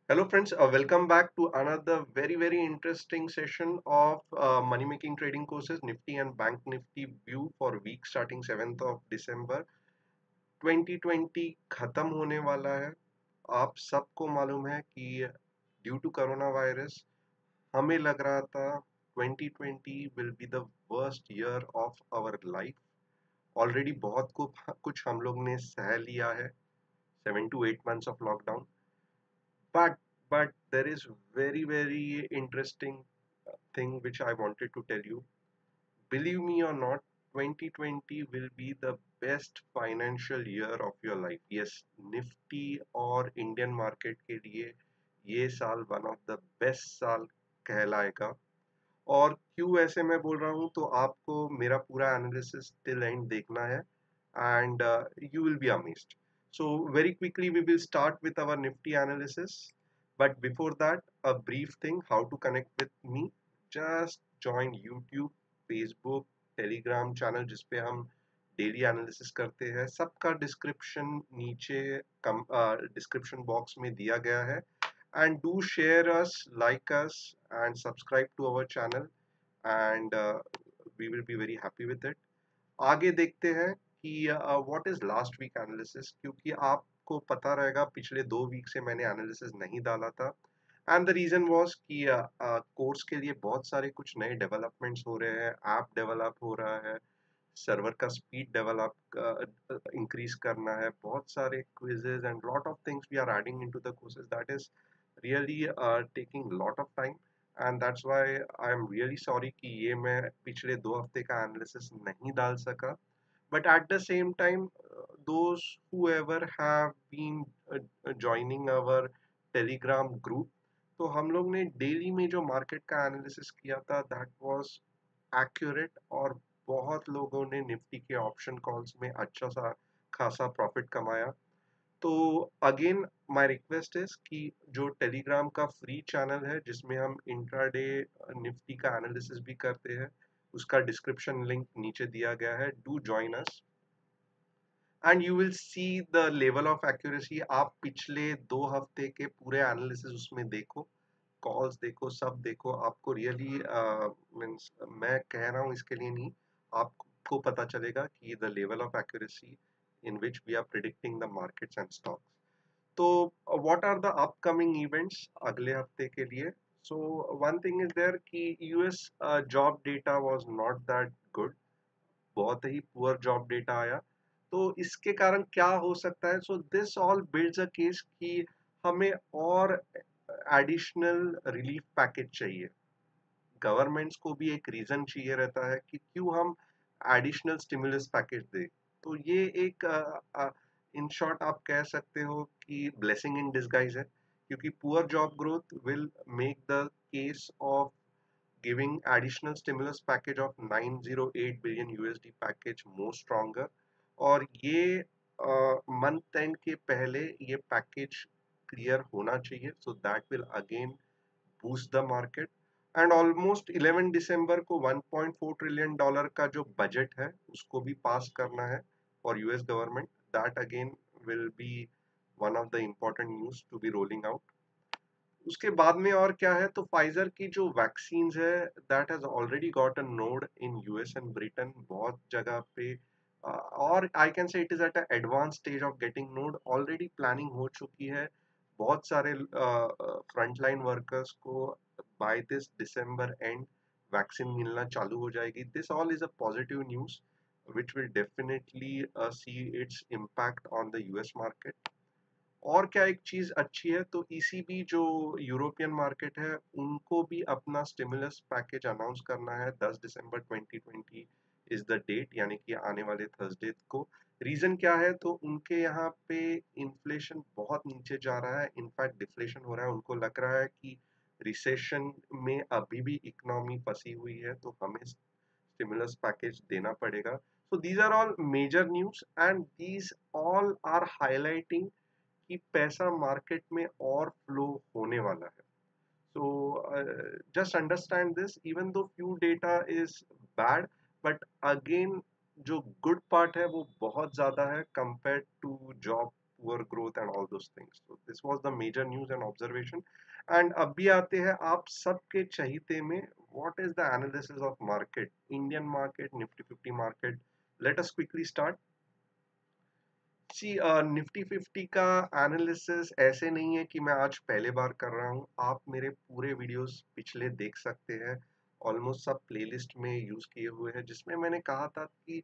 Hello, friends. Welcome back to another very interesting session of money making trading courses Nifty and Bank Nifty view for week starting 7th of December 2020 खत्म होने वाला है। आप सबको मालूम है कि ड्यू टू कोरोना वायरस हमें लग रहा था 2020 will be the worst year of our life. Already बहुत कुछ हम लोग ने सह लिया है, 7 to 8 months of lockdown. But there is very interesting thing which I wanted to tell you. Believe me or not, 2020 will be the best financial year of your life. Yes, Nifty और Indian market के लिए ये साल one of the best साल कहलाएगा। और क्यों ऐसे मैं बोल रहा हूँ, तो आपको मेरा पूरा एनालिसिस टिल एंड देखना है and you will be amazed. So very quickly we will start with our Nifty analysis. But before that, a brief thing how to connect with me. Just join YouTube, Facebook, Telegram channel जिसपे हम daily analysis करते हैं। सबका description नीचे description box में दिया गया है। And do share us, like us and subscribe to our channel and we will be very happy with it. आगे देखते हैं कि what is last week analysis, क्योंकि आपको पता रहेगा पिछले 2 वीक से मैंने एनालिसिस नहीं डाला था। एंड द रीजन वाज कि कोर्स के लिए बहुत सारे कुछ नए डेवलपमेंट्स हो रहे हैं, ऐप डेवलप हो रहा है, सर्वर का स्पीड डेवलप इंक्रीज करना है, बहुत सारे quizzes and lot of things we are adding into the courses that is really taking lot of time. And that's why I am really sorry कि ये मैं पिछले 2 हफ्ते का एनालिसिस नहीं डाल सका। But at the same time, those whoever have been joining our Telegram group, तो हम लोग ने डेली में जो मार्केट का एनालिसिस किया था दैट वाज एक्यूरेट, और बहुत लोगों ने निफ्टी के ऑप्शन कॉल्स में अच्छा सा खासा प्रॉफिट कमाया। तो अगेन माय रिक्वेस्ट इज कि जो टेलीग्राम का फ्री चैनल है जिसमें हम इंट्राडे निफ्टी का एनालिसिस भी करते हैं, उसका डिस्क्रिप्शन लिंक नीचे दिया गया है। Do join us and you will see the level of accuracy. आप पिछले 2 हफ्ते के पूरे एनालिसिस उसमें देखो, कॉल्स देखो, सब देखो। आपको रियली मीन्स मैं कह रहा हूँ इसके लिए नहीं, आपको पता चलेगा कि the level of accuracy in which we are predicting the markets and stocks. तो what are the upcoming events अगले हफ्ते के लिए? So one thing is there कि US job data was not that good, बहुत ही पुअर जॉब डेटा आया। तो इसके कारण क्या हो सकता है? So this all builds a case कि हमें और एडिशनल रिलीफ पैकेज चाहिए। गवर्नमेंट्स को भी एक रीजन चाहिए रहता है कि क्यों हम एडिशनल स्टिमुलस पैकेज दें। तो ये एक इन शॉर्ट आप कह सकते हो कि ब्लेसिंग इन डिसगाइज है, क्योंकि poor job growth will make the case of giving additional stimulus package of 908 billion USD package more stronger। और ये मंथ एंड के पहले ये पैकेज क्लियर होना चाहिए, so that will again boost the market. And almost 11 दिसंबर को 1.4 trillion dollar का जो बजट है उसको भी पास करना है for US government. That again will be one of the important news to be rolling out. उसके बाद में और क्या है, तो फाइजर की जो वैक्सीन है that has already got a nod in US and Britain, बहुत जगह पे और I can say it is at advance stage of getting nod. Already planning हो चुकी है, बहुत सारे फ्रंटलाइन वर्कर्स को by this December end vaccine मिलना चालू हो जाएगी। This all is a positive news which will definitely see its impact on the US market। और क्या एक चीज अच्छी है, तो ईसीबी जो यूरोपियन मार्केट है उनको भी अपना स्टिमुलस पैकेज अनाउंस करना है। 10 दिसंबर 2020 इज द डेट, यानी कि आने वाले थर्सडे को। रीजन क्या है, तो उनके यहाँ पे इन्फ्लेशन बहुत नीचे जा रहा है, इनफैक्ट डिफ्लेशन हो रहा है। उनको लग रहा है कि रिसेशन में अभी भी इकोनॉमी फंसी हुई है, तो हमें स्टिमुलस पैकेज देना पड़ेगा। So these are all major news and these all are highlighting कि पैसा मार्केट में और फ्लो होने वाला है। So just understand this, even though few data is bad, but again जो गुड पार्ट है वो बहुत ज्यादा है compare to job poor growth and all those things. So this was the major news and observation. And अभी आते हैं आप सबके चहीते में, what is the analysis of market, Indian market, Nifty 50 market. Let us quickly start. Ji, Nifty 50 का analysis ऐसे नहीं है कि मैं आज पहले बार कर रहा हूँ। आप मेरे पूरे वीडियोस पिछले देख सकते हैं, ऑलमोस्ट सब प्लेलिस्ट में यूज किए हुए हैं, जिसमें मैंने कहा था कि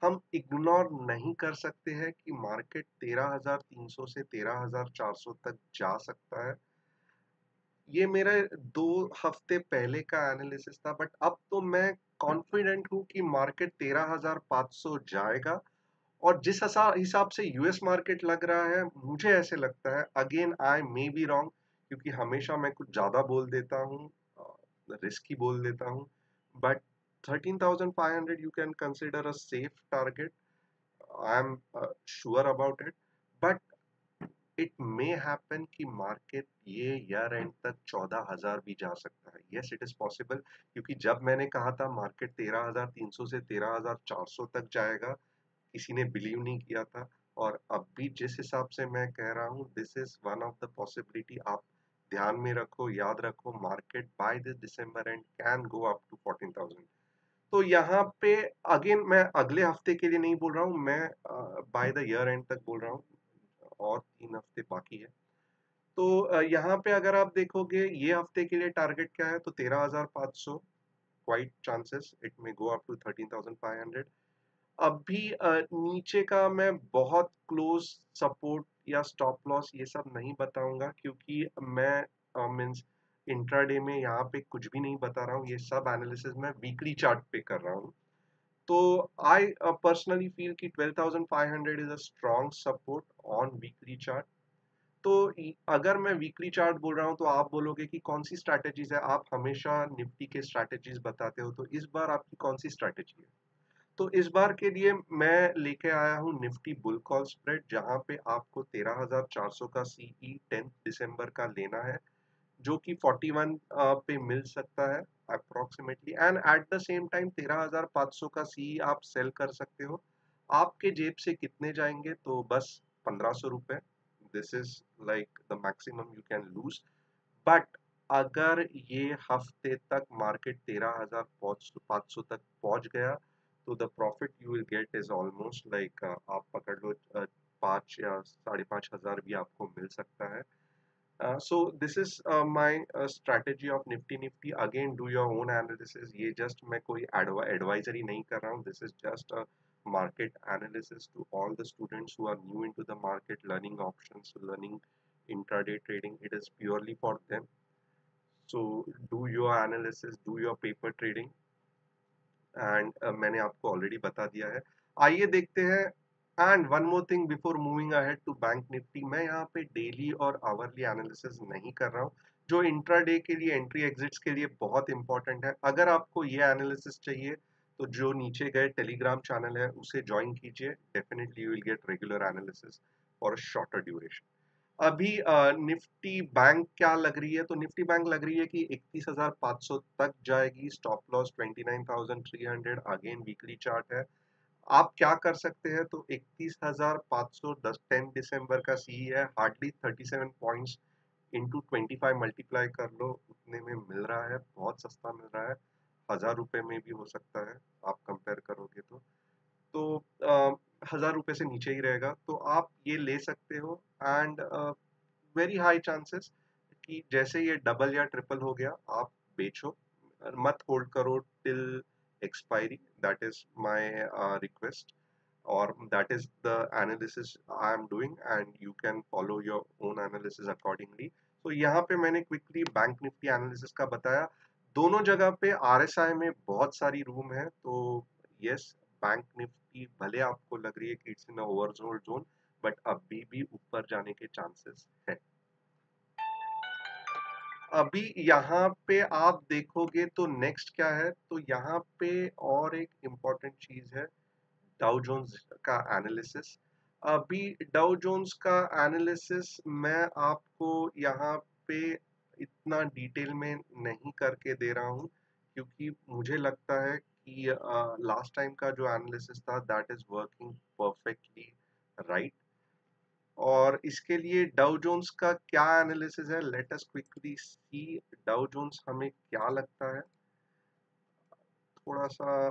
हम इग्नोर नहीं कर सकते हैं कि मार्केट 13,300 से 13,400 तक जा सकता है। ये मेरा 2 हफ्ते पहले का एनालिसिस था, बट अब तो मैं कॉन्फिडेंट हूँ कि मार्केट 13,500 जाएगा। और जिस हिसाब से यूएस मार्केट लग रहा है, मुझे ऐसे लगता है, again I may be wrong, क्योंकि हमेशा मैं कुछ ज्यादा बोल देता हूँ, रिस्की बोल देता हूँ, but 13,500 you can consider a safe target. I am sure about it, but it may happen कि मार्केट ये ईयर एंड तक 14,000 भी जा सकता है। यस, इट इज पॉसिबल, क्योंकि जब मैंने कहा था मार्केट 13,300 से 13,400 तक जाएगा, किसी ने बिलीव नहीं किया था। और अब भी जिस हिसाब से मैं कह रहा हूँ, this is one of the possibility. आप ध्यान में रखो, याद रखो, market by this December end can go up to 14,000। तो यहाँ पे अगेन मैं अगले हफ्ते के लिए नहीं बोल रहा हूँ, मैं बाय द ईयर एंड तक बोल रहा हूँ, और 3 हफ्ते बाकी है। तो यहाँ पे अगर आप देखोगे ये हफ्ते के लिए टारगेट क्या है, तो 13,500, क्वाइट चांसेस इट में गो अप टू 13,500। अभी नीचे का मैं बहुत क्लोज सपोर्ट या स्टॉप लॉस ये सब नहीं बताऊंगा, क्योंकि मैं मीन्स इंट्राडे में यहाँ पे कुछ भी नहीं बता रहा हूँ। ये सब एनालिसिस मैं वीकली चार्ट पे कर रहा हूँ। तो आई पर्सनली फील कि 12,500 is a strong support on weekly chart. तो अगर मैं वीकली चार्ट बोल रहा हूँ, तो आप बोलोगे कि कौन सी स्ट्रैटेजीज है, आप हमेशा निफ्टी के स्ट्रैटेजीज बताते हो, तो इस बार आपकी कौन सी स्ट्रैटेजी है? तो इस बार के लिए मैं लेके आया हूँ निफ्टी बुल कॉल स्प्रेड, जहां पे आपको 13,400 का सीई 10 दिसंबर का लेना है, जो कि 41 पे मिल सकता है approximately. And at the same time 13,500 का सीई आप सेल कर सकते हो। आपके जेब से कितने जाएंगे, तो बस 1,500 रुपए। This is like the maximum you can lose. But अगर ये हफ्ते तक मार्केट 13,500 तक पहुंच गया, तो the profit you will get is almost like, आप पकड़ लो 5 या 5,500 भी आपको मिल सकता है। So this is my strategy of Nifty. Again, do your own analysis. ये just मैं कोई advisory नहीं कर रहा हूँ. This is just a market analysis to all the students who are new into the market, learning options, learning intraday trading. It is purely for them. So do your analysis, do your paper trading, and मैंने आपको already बता दिया है। आइए देखते हैं। And one more thing before moving ahead to bank Nifty, मैं यहाँ पे डेली और आवरली एनालिसिस नहीं कर रहा हूँ, जो इंट्राडे के लिए, एंट्री एग्जिट्स के लिए बहुत इंपॉर्टेंट है। अगर आपको ये एनालिसिस चाहिए, तो जो नीचे गए टेलीग्राम चैनल है उसे ज्वाइन कीजिए। Definitely you will get regular analysis for a shorter duration. अभी निफ्टी बैंक क्या लग रही है, तो निफ्टी बैंक लग रही है कि 31,500 तक जाएगी। Stop loss 29,300, again weekly chart है। आप क्या कर सकते हैं, तो 31,500 10 दिसंबर का सी है, हार्डली 37 पॉइंट्स इंटू 25 मल्टीप्लाई कर लो, उतने में मिल रहा है, बहुत सस्ता मिल रहा है। 1,000 रुपए में भी हो सकता है, आप कंपेयर करोगे तो 1,000 रुपए से नीचे ही रहेगा, तो आप ये ले सकते हो। एंड वेरी हाई चांसेस कि जैसे ये डबल या ट्रिपल हो गया, आप बेचो, मत होल्ड करो till expiry. That is my request, और that is the analysis I am doing, and you can follow your own analysis accordingly. तो यहाँ पे मैंने क्विकली बैंक निफ्टी एनालिसिस का बताया। दोनों जगह पे आरएसआई में बहुत सारी रूम है, तो यस, बैंक निफ्टी भले आपको लग रही है कि it's in oversold zone, but अभी भी ऊपर जाने के चांसेस है। अभी यहाँ पे आप देखोगे तो नेक्स्ट क्या है, तो यहाँ पे और एक इम्पॉर्टेंट चीज है, डाउ जोन्स का एनालिसिस। अभी डाउ जोन्स का एनालिसिस मैं आपको यहाँ पे इतना डिटेल में नहीं करके दे रहा हूँ, क्योंकि मुझे लगता है कि लास्ट टाइम का जो एनालिसिस था, that is working perfectly right. और इसके लिए डाउ जोन्स का क्या एनालिसिस है, let us quickly see. Dow Jones हमें क्या लगता है, थोड़ा सा,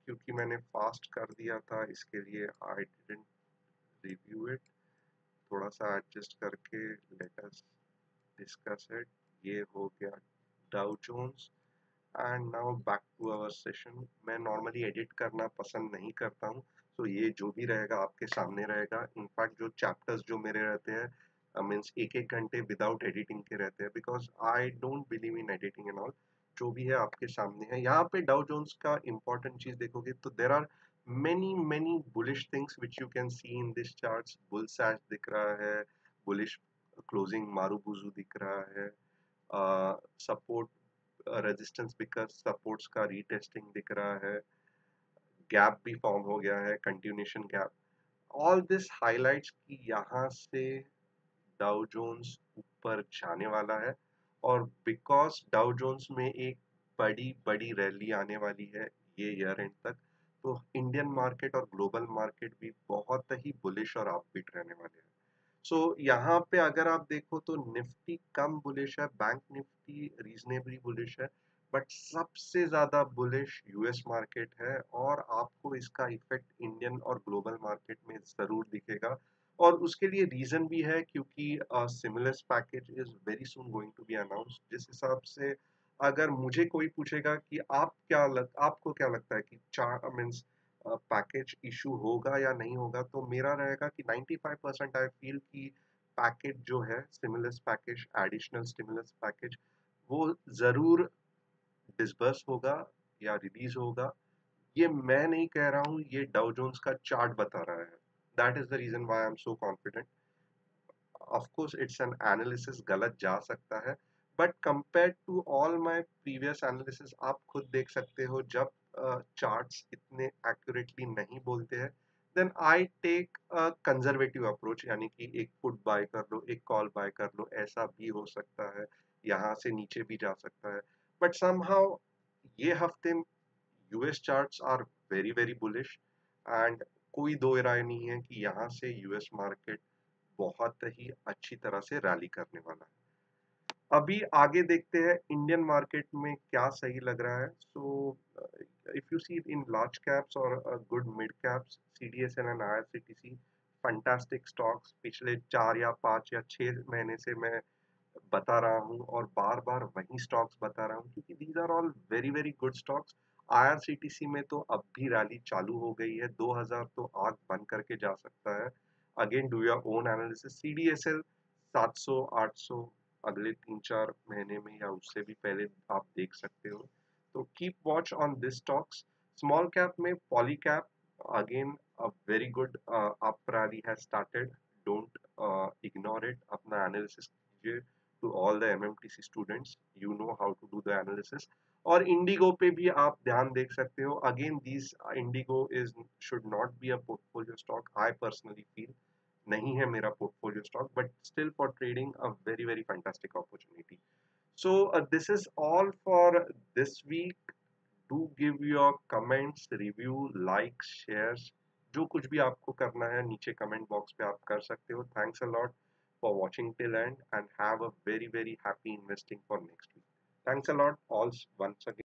क्योंकि मैंने फास्ट कर दिया था इसके लिए आई डिडंट रिव्यू इट, थोड़ा सा एडजस्ट करके लेट अस डिस्कस इट। ये हो गया Dow Jones. And now back to our session. मैं नॉर्मली एडिट करना पसंद नहीं करता हूँ, तो ये जो भी रहेगा आपके सामने रहेगा। इनफैक्ट जो चैप्टर्स जो मेरे रहते हैं मीन्स एक एक घंटे विदाउट एडिटिंग के रहते हैं, because I don't believe in editing and all. जो भी है आपके सामने है। यहाँ पे डाउ जोन्स का इंपॉर्टेंट चीज देखोगे तो there are many many bullish things which you can see in this charts. Bullish दिख रहा है, बुलिश क्लोजिंग मारूबुजू दिख रहा है, सपोर्ट रेजिस्टेंस बिकॉज सपोर्ट्स का रीटेस्टिंग दिख रहा है, गैप भी फॉर्म हो गया है, continuation gap. All this highlights कि यहाँ से डाउ जोन्स ऊपर जाने वाला है। और बिकॉज डाउ जोन्स में एक बड़ी बड़ी रैली आने वाली है ये ईयर एंड तक, तो इंडियन मार्केट और ग्लोबल मार्केट भी बहुत ही बुलिश और अपबीट रहने वाले हैं। सो यहाँ पे अगर आप देखो तो निफ्टी कम बुलिश है, बैंक निफ्टी रीजनेबली बुलिश है, बट सबसे ज्यादा बुलिश यूएस मार्केट है। और आपको इसका इफेक्ट इंडियन और ग्लोबल मार्केट में जरूर दिखेगा। और उसके लिए रीजन भी है, क्योंकि stimulus package is very soon going to be announced. जिस हिसाब से अगर मुझे कोई पूछेगा कि आपको क्या लगता है कि चार मीन्स पैकेज इशू होगा या नहीं होगा, तो मेरा रहेगा कि 95% आई फील कि पैकेज जो है stimulus package, additional stimulus package, वो जरूर डिसबर्स होगा या रिलीज होगा। ये मैं नहीं कह रहा हूँ, ये डाउ जोन्स का चार्ट बता रहा है। That is the reason why I am so confident. Of course it's an analysis, गलत जा सकता है, but compare to all my previous analysis आप खुद देख सकते हो, जब चार्ट्स इतने एक्यूरेटली नहीं बोलते हैं, then I take a conservative approach. यानी कि एक पुट बाय कर लो, एक कॉल बाय कर लो, ऐसा भी हो सकता है, यहाँ से नीचे भी जा सकता है। बट समहाउ ये हफ्ते US charts are very very bullish, and कोई दो राय नहीं है कि यहाँ से यूएस मार्केट बहुत ही अच्छी तरह से रैली करने वाला है। अभी आगे देखते हैं इंडियन मार्केट में क्या सही लग रहा है। So if you see in large caps और good mid caps, CDSL and IRCTC fantastic stocks. पिछले 4 या 5 या 6 महीने से मैं बता रहा हूँ और बार बार वही स्टॉक्स बता रहा हूँ, क्योंकि these are all very very good stocks. IRCTC में तो अब भी रैली चालू हो गई है, 2000 तो आग बंद करके जा सकता है। Again do your own analysis. CDSL 700 800 अगले 3 4 महीने में या उससे भी पहले आप देख सकते हो। तो keep watch on this stocks. Small cap में Polycab, again a very good up rally has started. Don't ignore it, अपना एनालिसिस कीजिए। to all the MMTC students, you know how to do the analysis। और इंडिगो पे भी आप ध्यान देख सकते हो। Again this IndiGo is should not be a portfolio stock, I personally feel नहीं है मेरा portfolio stock, but still for trading a very very fantastic opportunity. So this is all for this week. Do give your comments, review, like, shares, जो कुछ भी आपको करना है नीचे कमेंट बॉक्स पे आप कर सकते हो। Thanks a lot for watching till end, and have a very very happy investing for next week. Thanks a lot all once again.